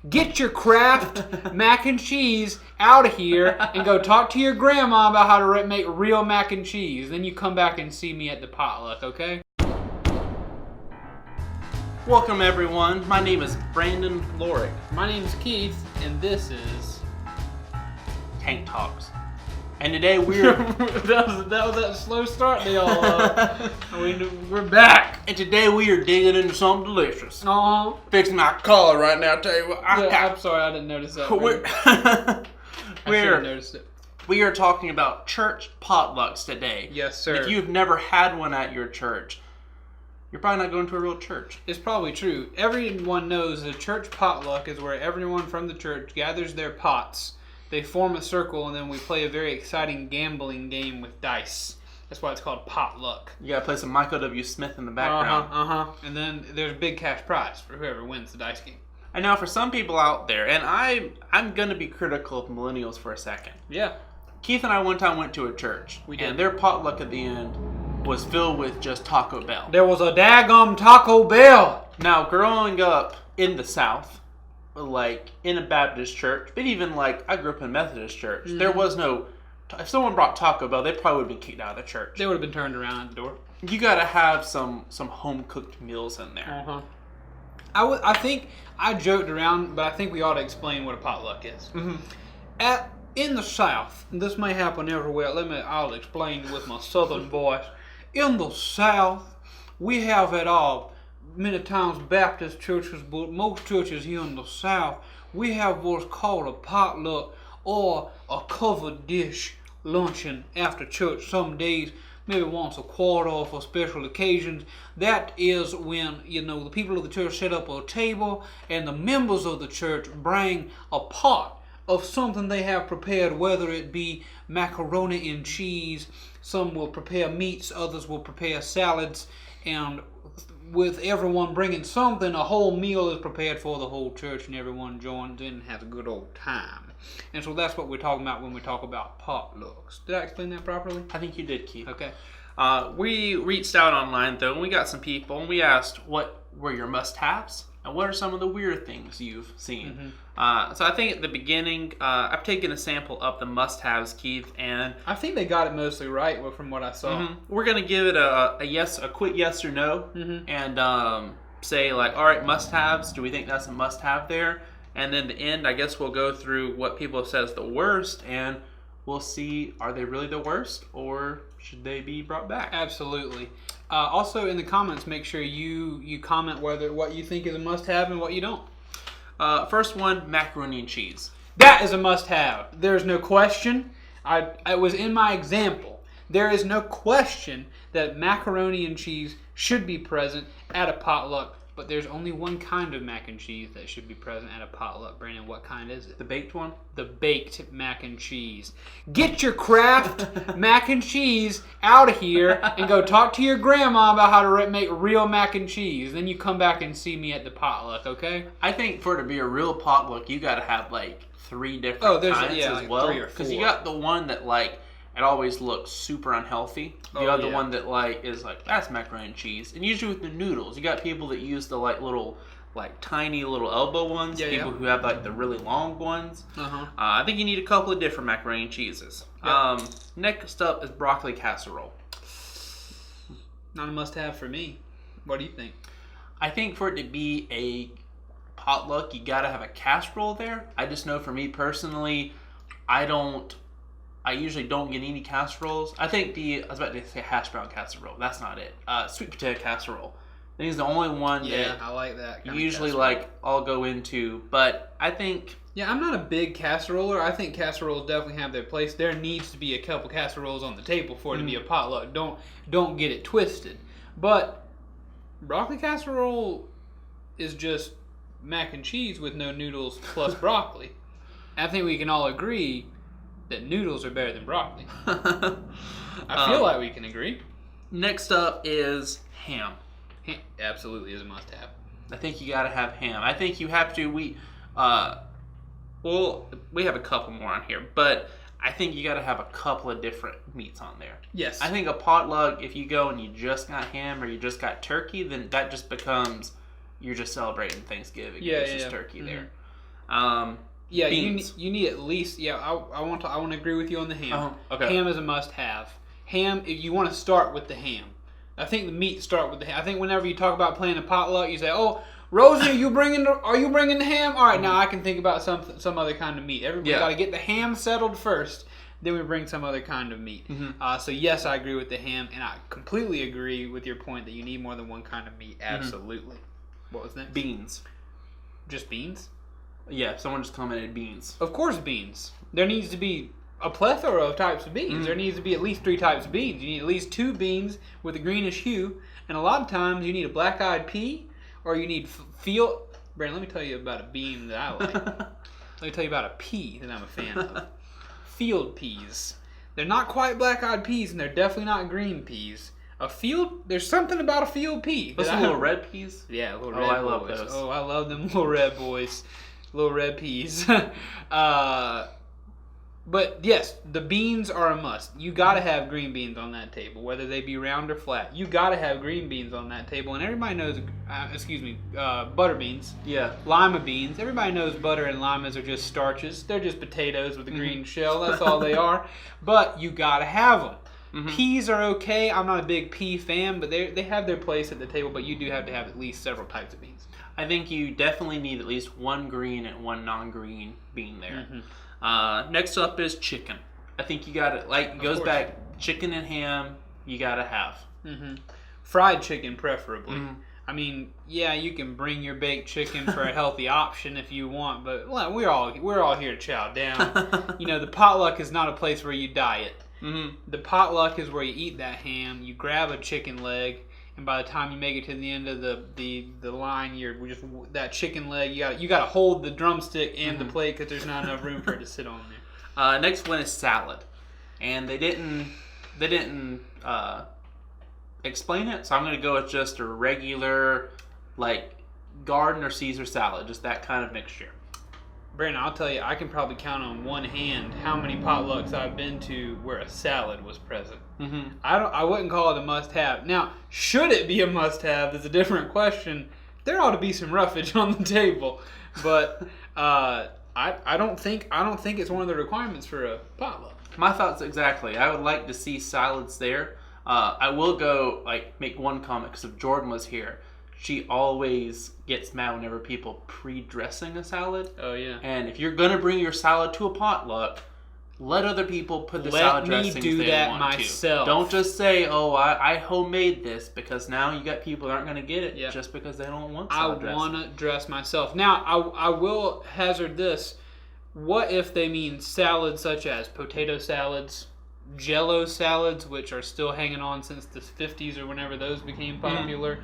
Get your Kraft mac and cheese out of here and go talk to your grandma about how to make real mac and cheese. Then you come back and see me at the potluck, okay? Welcome everyone. My name is Brandon Lorick. My name is Keith, and this is Tank Talks. And today we're that was that slow start they all we're back. And today we are digging into something delicious. Fixing my collar right now. I'll tell you what. I'm sorry, I didn't notice that. I should have noticed it. We are talking about church potlucks today. Yes, sir. If you've never had one at your church, you're probably not going to a real church. It's probably true. Everyone knows a church potluck is where everyone from the church gathers their pots. They form a circle, and then we play a very exciting gambling game with dice. That's why it's called potluck. You gotta play some Michael W. Smith in the background. And then there's a big cash prize for whoever wins the dice game. And now for some people out there, and I'm gonna be critical of millennials for a second. Yeah. Keith and I one time went to a church. We did. And their potluck at the end was filled with just Taco Bell. There was a daggum Taco Bell. Now, growing up in the South, like in a Baptist church, but even like I grew up in a Methodist church, there was no. If someone brought Taco Bell, they probably would have been kicked out of the church. They would have been turned around at the door. You gotta have some home cooked meals in there. I think I joked around, but I think we ought to explain what a potluck is. In the South, and this may happen everywhere. I'll explain with my Southern voice. In the South, we have it all. Many times Baptist churches, but most churches here in the South, we have what's called a potluck or a covered dish luncheon after church some days, maybe once a quarter or for special occasions. That is when, the people of the church set up a table and the members of the church bring a pot of something they have prepared, whether it be macaroni and cheese. Some will prepare meats, others will prepare salads, and with everyone bringing something, a whole meal is prepared for the whole church, and everyone joins in and has a good old time. And so that's what we're talking about when we talk about potlucks. Did I explain that properly? I think you did, Keith. Okay. We reached out online, though, and we got some people, and we asked what were your must-haves, and what are some of the weird things you've seen. So I think at the beginning, I've taken a sample of the must-haves, Keith, and I think they got it mostly right from what I saw. We're gonna give it a quick yes or no, and say like, all right, must-haves. Do we think that's a must-have there? And then the end, I guess we'll go through what people have said is the worst, and we'll see, are they really the worst, or should they be brought back? Absolutely. Also, in the comments, make sure you comment what you think is a must-have and what you don't. First one, macaroni and cheese. That is a must-have. There's no question. It was in my example. There is no question that macaroni and cheese should be present at a potluck. But there's only one kind of mac and cheese that should be present at a potluck. Brandon, what kind is it? The baked one? The baked mac and cheese. Get your Kraft mac and cheese out of here and go talk to your grandma about how to make real mac and cheese. Then you come back and see me at the potluck, okay? I think for it to be a real potluck, you got to have like 3 different kinds as like well. 3 or 4. Because you got the one that like it always looks super unhealthy. The other one that like is like, that's macaroni and cheese. And usually with the noodles, you got people that use the like little, like tiny little elbow ones. People who have like the really long ones. I think you need a couple of different macaroni and cheeses. Next up is broccoli casserole. Not a must-have for me. What do you think? I think for it to be a potluck, you gotta have a casserole there. I just know for me personally, I usually don't get any casseroles. I think I was about to say hash brown casserole. That's not it. Sweet potato casserole. I think it's the only one that I like that kind usually of casserole. like I'll go into. But I think... Yeah, I'm not a big casseroler. I think casseroles definitely have their place. There needs to be a couple casseroles on the table for it to be a potluck. Don't get it twisted. But broccoli casserole is just mac and cheese with no noodles plus broccoli. I think we can all agree that noodles are better than broccoli. I feel like we can agree. Next up is ham. Ham absolutely is a must-have. I think you gotta have ham. I think you have to. We have a couple more on here, but I think you gotta have a couple of different meats on there. Yes. I think a potluck, if you go and you just got ham or you just got turkey, then that just becomes you're just celebrating Thanksgiving. It's just turkey there. Yeah, beans. you need at least. Yeah, I want to agree with you on the ham. Okay. Ham is a must-have. Ham, if you want to start with the ham. I think the meat start with the ham. I think whenever you talk about playing a potluck, you say, "Oh, Rosie, are you bringing the ham? All right, now I can think about some other kind of meat. Everybody got to get the ham settled first, then we bring some other kind of meat." So yes, I agree with the ham, and I completely agree with your point that you need more than one kind of meat. Absolutely. What was next? Beans. Just beans? Yeah, someone just commented beans. Of course, beans. There needs to be a plethora of types of beans. There needs to be at least 3 types of beans. You need at least 2 beans with a greenish hue, and a lot of times you need a black-eyed pea, or you need field. Brandon, let me tell you about a bean that I like. Let me tell you about a pea that I'm a fan of. Field peas. They're not quite black-eyed peas, and they're definitely not green peas. There's something about a field pea. Those little red peas? Yeah, little red boys. I love those. Oh, I love them little red boys. Little red peas. But yes, the beans are a must. You gotta have green beans on that table, whether they be round or flat. You gotta have green beans on that table, and everybody knows. Butter beans. Yeah. Lima beans. Everybody knows butter and limas are just starches. They're just potatoes with a green shell. That's all they are. But you gotta have them. Peas are okay. I'm not a big pea fan, but they have their place at the table. But you do have to have at least several types of beans. I think you definitely need at least one green and one non-green bean there. Next up is chicken. I think you got it. It goes back chicken and ham. You gotta have fried chicken, preferably. I mean, yeah, you can bring your baked chicken for a healthy option if you want, but we're all here to chow down. The potluck is not a place where you diet. The potluck is where you eat that ham. You grab a chicken leg. And by the time you make it to the end of the line, that chicken leg. You got to hold the drumstick and the plate because there's not enough room for it to sit on there. Next one is salad, and they didn't explain it, so I'm gonna go with just a regular garden or Caesar salad, just that kind of mixture. Brandon, I'll tell you, I can probably count on one hand how many potlucks I've been to where a salad was present. I wouldn't call it a must-have. Now, should it be a must-have is a different question. There ought to be some roughage on the table, but I don't think it's one of the requirements for a potluck. My thoughts exactly. I would like to see salads there. I will go make one comment because if Jordan was here. She always gets mad whenever people pre-dressing a salad. Oh, yeah. And if you're going to bring your salad to a potluck, let other people put the salad dressings they want to. Let me do that myself. Don't just say, "Oh, I homemade this," because now you got people that aren't going to get it just because they don't want salad dressing. I want to dress myself. Now, I will hazard this. What if they mean salads such as potato salads, Jell-O salads, which are still hanging on since the 50s or whenever those became popular?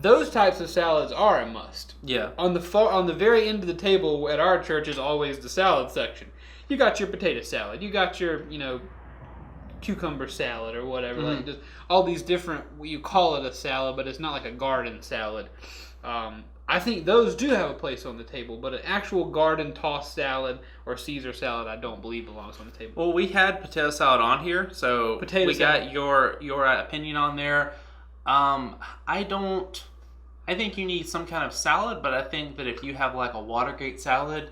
Those types of salads are a must. Yeah. On the very end of the table at our church is always the salad section. You got your potato salad. You got your cucumber salad or whatever. Just all these different. You call it a salad, but it's not like a garden salad. I think those do have a place on the table, but an actual garden tossed salad or Caesar salad, I don't believe belongs on the table. Well, we had potato salad on here, so got your opinion on there. I think you need some kind of salad, but I think that if you have a Watergate salad,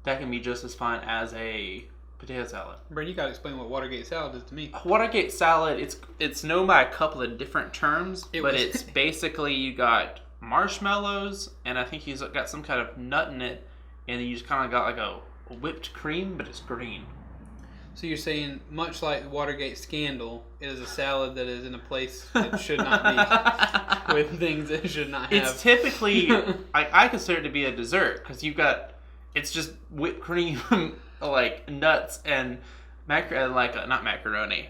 that can be just as fine as a potato salad. Brent, you gotta explain what Watergate salad is to me. Watergate salad, it's known by a couple of different terms, it's basically you got marshmallows, and I think he's got some kind of nut in it, and then you just kind of got a whipped cream, but it's green. So you're saying, much like the Watergate scandal, it is a salad that is in a place it should not be, with things it should not have. It's typically, I consider it to be a dessert, because it's just whipped cream, nuts and not macaroni,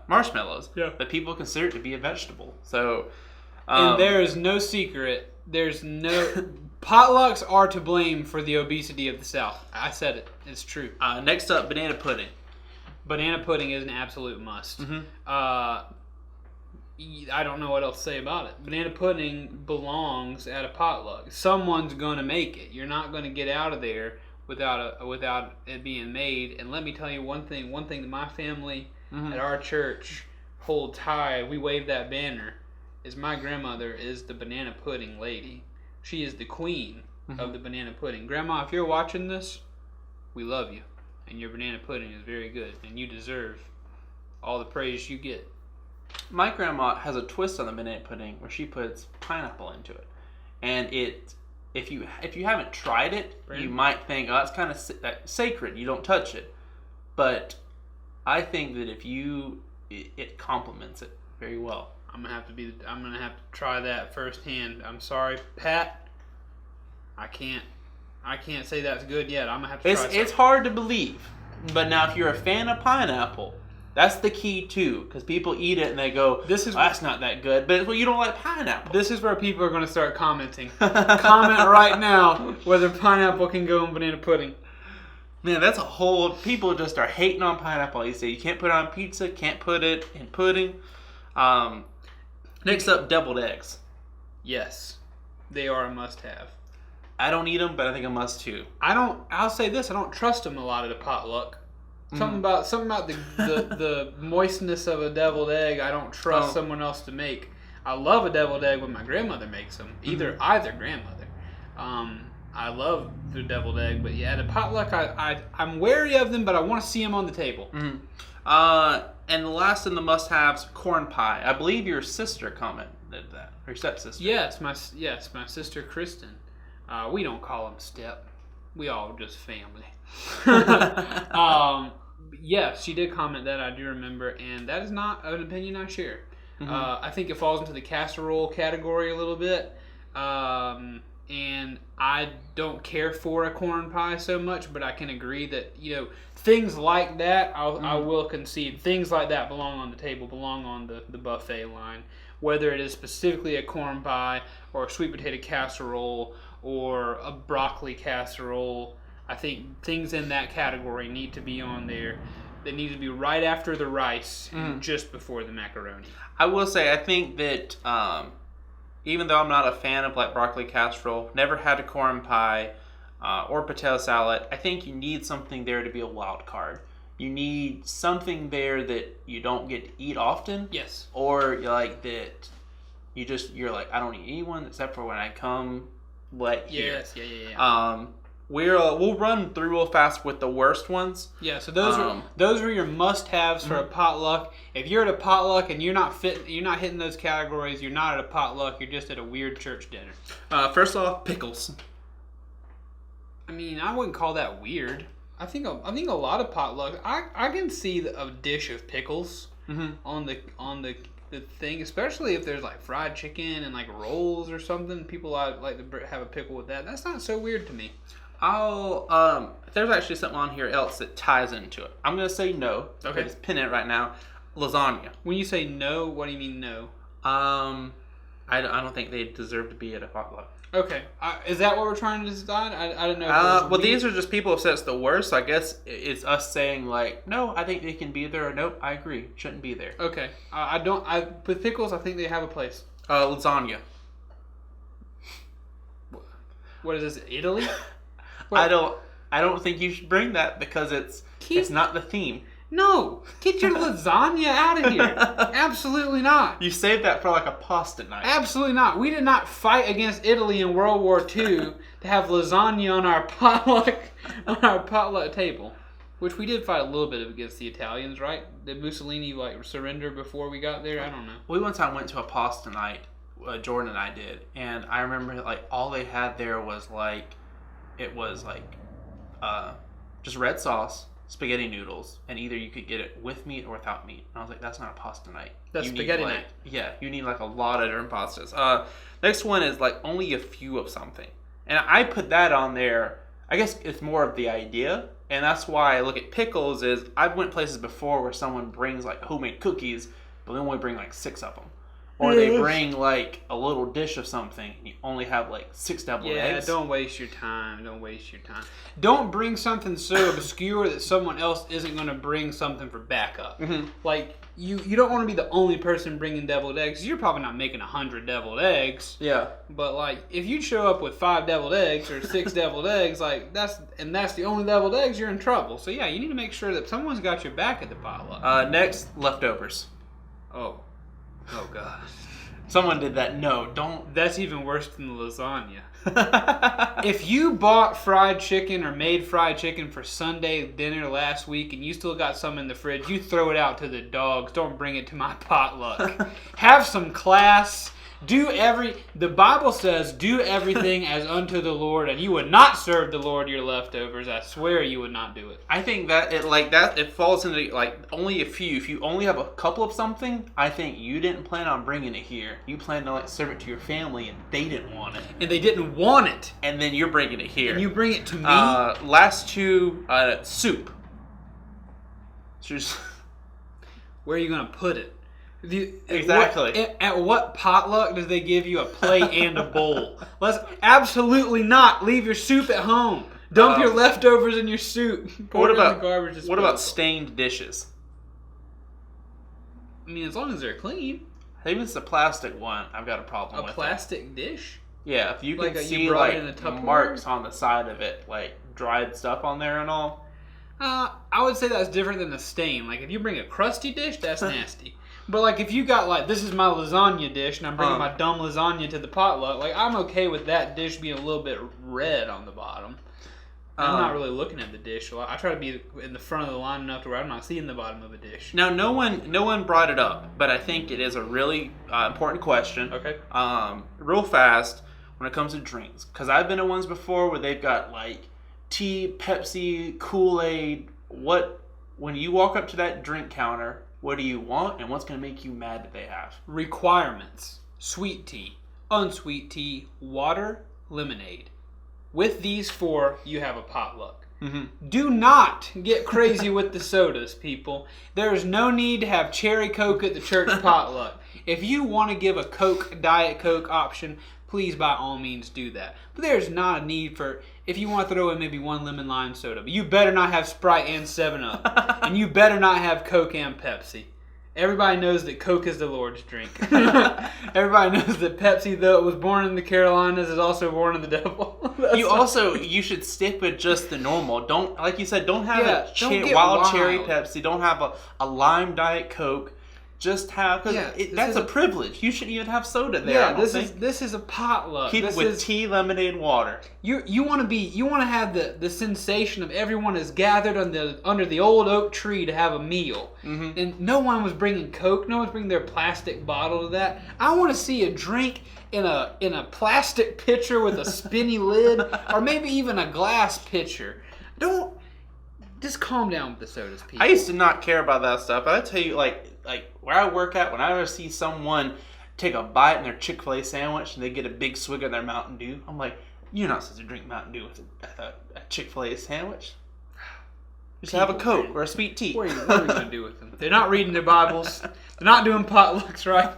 marshmallows. Yeah. But people consider it to be a vegetable. So, and there is no secret. Potlucks are to blame for the obesity of the South. I said it. It's true. Next up, banana pudding. Banana pudding is an absolute must. I don't know what else to say about it. Banana pudding belongs at a potluck. Someone's going to make it. You're not going to get out of there without it being made. And let me tell you one thing that my family at our church holds high, we wave that banner, is my grandmother is the banana pudding lady. She is the queen of the banana pudding. Grandma, if you're watching this, we love you. And your banana pudding is very good. And you deserve all the praise you get. My grandma has a twist on the banana pudding where she puts pineapple into it. And if you haven't tried it, you might think, oh, it's kind of sacred. You don't touch it. But I think that it complements it very well. I'm gonna have to try that firsthand. I'm sorry, Pat. I can't say that's good yet. I'm gonna have to try It's hard to believe, but now if you're a fan of pineapple, that's the key too. Because people eat it and they go, that's not that good. But you don't like pineapple. This is where people are gonna start commenting. Comment right now whether pineapple can go in banana pudding. Man, that's a whole... People just are hating on pineapple. You say you can't put it on pizza, can't put it in pudding. Next up, deviled eggs. Yes, they are a must-have. I don't eat them, but I think I must too. I'll say this: I don't trust them a lot at a potluck. Something about the moistness of a deviled egg. I don't trust someone else to make. I love a deviled egg when my grandmother makes them. Either grandmother. I love the deviled egg, but yeah, at a potluck, I'm wary of them, but I want to see them on the table. Mm-hmm. And the last in the must-haves, corn pie. I believe your sister commented that, or your stepsister. Yes, my sister Kristen. We don't call them step. We all just family. Yes, she did comment that. I do remember, and that is not an opinion I share. Mm-hmm. I think it falls into the casserole category a little bit. And I don't care for a corn pie so much, but I can agree that, things like that, I will concede. Things like that belong on the table, belong on the buffet line. Whether it is specifically a corn pie or a sweet potato casserole or a broccoli casserole, I think things in that category need to be on there. They need to be right after the rice and just before the macaroni. I will say, I think that... even though I'm not a fan of broccoli casserole, never had a corn pie or potato salad, I think you need something there to be a wild card. You need something there that you don't get to eat often. Yes. Or that you're like, I don't eat anyone except for when I come here. Yes, yeah. We'll run through real fast with the worst ones. Yeah, so those are your must-haves for a potluck. If you're at a potluck and you're not hitting those categories, you're not at a potluck. You're just at a weird church dinner. First off, pickles. I mean, I wouldn't call that weird. I think a lot of potlucks. I can see a dish of pickles on the thing, especially if there's fried chicken and rolls or something. People like to have a pickle with that. That's not so weird to me. There's actually something on here else that ties into it. I'm going to say no. Okay. Just pin it right now. Lasagna. When you say no, what do you mean no? I don't think they deserve to be at a potluck. Okay. Is that what we're trying to decide? I don't know. These are just people who said it's the worst. So I guess it's us saying no, I think they can be there, or nope, I agree, shouldn't be there. Okay. With pickles, I think they have a place. Lasagna. What is this, Italy? I don't think you should bring that because it's not the theme. No, get your lasagna out of here. Absolutely not. You saved that for a pasta night. Absolutely not. We did not fight against Italy in World War II to have lasagna on our potluck table. Which we did fight a little bit against the Italians, right? Did Mussolini surrender before we got there? I don't know. We one time went to a pasta night. Jordan and I did, and I remember all they had there was just red sauce, spaghetti noodles, and either you could get it with meat or without meat. And I was like, that's not a pasta night. That's spaghetti night. Yeah, you need a lot of different pastas. Next one is only a few of something. And I put that on there. I guess it's more of the idea. And that's why I look at pickles is I've went places before where someone brings homemade cookies, but they only bring 6 of them. Or they bring a little dish of something and you only have 6 deviled eggs. Yeah, don't waste your time. Don't bring something so obscure that someone else isn't going to bring something for backup. Mm-hmm. You don't want to be the only person bringing deviled eggs. You're probably not making 100 deviled eggs. Yeah. But if you show up with 5 deviled eggs or 6 deviled eggs, that's the only deviled eggs, you're in trouble. So yeah, you need to make sure that someone's got your back at the potluck. Next, leftovers. Oh gosh. Someone did that. No, don't. That's even worse than the lasagna. If you bought fried chicken or made fried chicken for Sunday dinner last week and you still got some in the fridge, you throw it out to the dogs. Don't bring it to my potluck. Have some class. The Bible says, do everything as unto the Lord, and you would not serve the Lord your leftovers. I swear you would not do it. I think that it falls into only a few. If you only have a couple of something, I think you didn't plan on bringing it here. You planned to serve it to your family, and they didn't want it. And they didn't want it. And then you're bringing it here. And you bring it to me? Last two, soup. Where are you going to put it? Exactly. At what potluck does they give you a plate and a bowl? Let's absolutely not leave your soup at home. Dump your leftovers in your soup. What about stained dishes? I mean, as long as they're clean. I think it's a plastic one. I've got a problem with. A plastic dish? Yeah, if you can see marks on the side of it, dried stuff on there and all. I would say that's different than a stain. Like if you bring a crusty dish, that's nasty. But if you got this is my lasagna dish and I'm bringing my dumb lasagna to the potluck, I'm okay with that dish being a little bit red on the bottom. I'm not really looking at the dish. I try to be in the front of the line enough to where I'm not seeing the bottom of a dish. Now, no one brought it up, but I think it is a really important question. Okay. Real fast when it comes to drinks, because I've been to ones before where they've got tea, Pepsi, Kool-Aid. When you walk up to that drink counter, what do you want, and what's going to make you mad that they have? Requirements: sweet tea, unsweet tea, water, lemonade. With these 4, you have a potluck. Mm-hmm. Do not get crazy with the sodas, people. There is no need to have cherry Coke at the church potluck. If you want to give a Diet Coke option, please by all means do that. But there's not a need for, if you want to throw in maybe 1 lemon lime soda, but you better not have Sprite and 7-Up. And you better not have Coke and Pepsi. Everybody knows that Coke is the Lord's drink. Everybody knows that Pepsi, though it was born in the Carolinas, is also born of the devil. You should stick with just the normal. Don't, like you said, don't have wild cherry Pepsi. Don't have a lime Diet Coke. Just have, that's a privilege. You shouldn't even have soda there. Yeah, this is a potluck. Keep it with tea, lemonade, water. You want to have the sensation of everyone is gathered under the old oak tree to have a meal. Mm-hmm. And no one was bringing Coke. No one's bringing their plastic bottle to that. I want to see a drink in a plastic pitcher with a spinny lid, or maybe even a glass pitcher. Just calm down with the sodas, people. I used to not care about that stuff, but I tell you, where I work at, when I ever see someone take a bite in their Chick-fil-A sandwich and they get a big swig of their Mountain Dew, I'm like, you're not supposed to drink Mountain Dew with a Chick-fil-A sandwich. Just have a Coke or a sweet tea. What are we going to do with them? They're not reading their Bibles. They're not doing potlucks, right?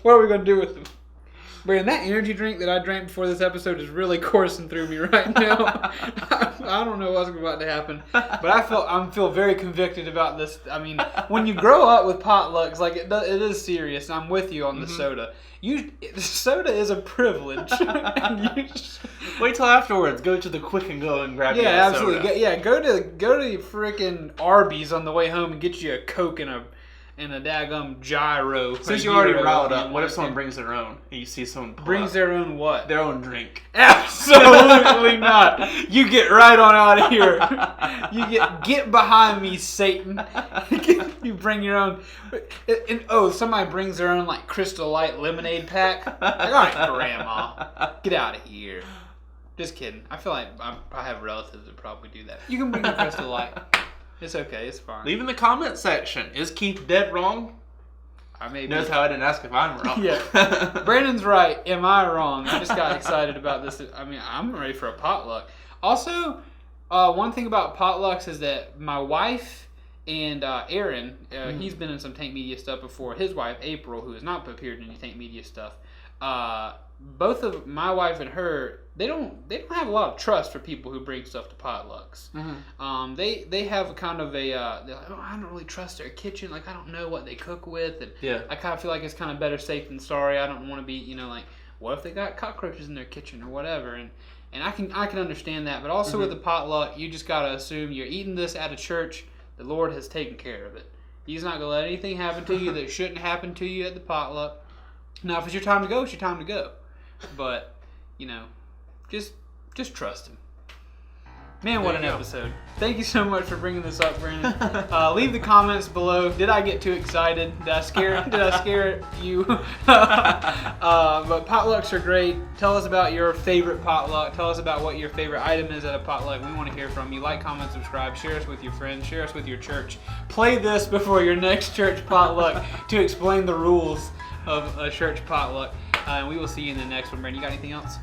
What are we going to do with them? Brandon, that energy drink that I drank before this episode is really coursing through me right now. I don't know what's about to happen, but I feel very convicted about this. I mean, when you grow up with potlucks, it is serious. I'm with you on the soda. Soda is a privilege. Wait till afterwards. Go to the Quick and Go and grab your absolutely. Soda. Go to freaking Arby's on the way home and get you a Coke and a daggum gyro. Since you already riled up, what if someone brings their own? And you see someone brings their own what? Their own drink. Absolutely not. You get right on out of here. You get behind me, Satan. You bring your own. Somebody brings their own Crystal Light lemonade pack. All right, Grandma, get out of here. Just kidding. I feel like I have relatives that probably do that. You can bring the Crystal Light. It's okay. It's fine. Leave in the comment section. Is Keith dead wrong? Notice how I didn't ask if I'm wrong. Yeah. Brandon's right. Am I wrong? I just got excited about this. I mean, I'm ready for a potluck. Also, one thing about potlucks is that my wife and Aaron, he's been in some Tank Media stuff before. His wife, April, who has not appeared in any Tank Media stuff, both of my wife and her, they don't have a lot of trust for people who bring stuff to potlucks. Mm-hmm. They have kind of a they're like, I don't really trust their kitchen. I don't know what they cook with, and I kind of feel like it's kind of better safe than sorry. I don't want to be what if they got cockroaches in their kitchen or whatever, and I can understand that. But also with the potluck, you just gotta assume you're eating this at a church. The Lord has taken care of it. He's not gonna let anything happen to you that shouldn't happen to you at the potluck. Now, if it's your time to go, it's your time to go. But, just trust him. Man, what an episode. Thank you so much for bringing this up, Brandon. Leave the comments below. Did I get too excited? Did I scare you? But potlucks are great. Tell us about your favorite potluck. Tell us about what your favorite item is at a potluck. We want to hear from you. Like, comment, subscribe. Share us with your friends. Share us with your church. Play this before your next church potluck to explain the rules of a church potluck. And we will see you in the next one. Brandon, you got anything else?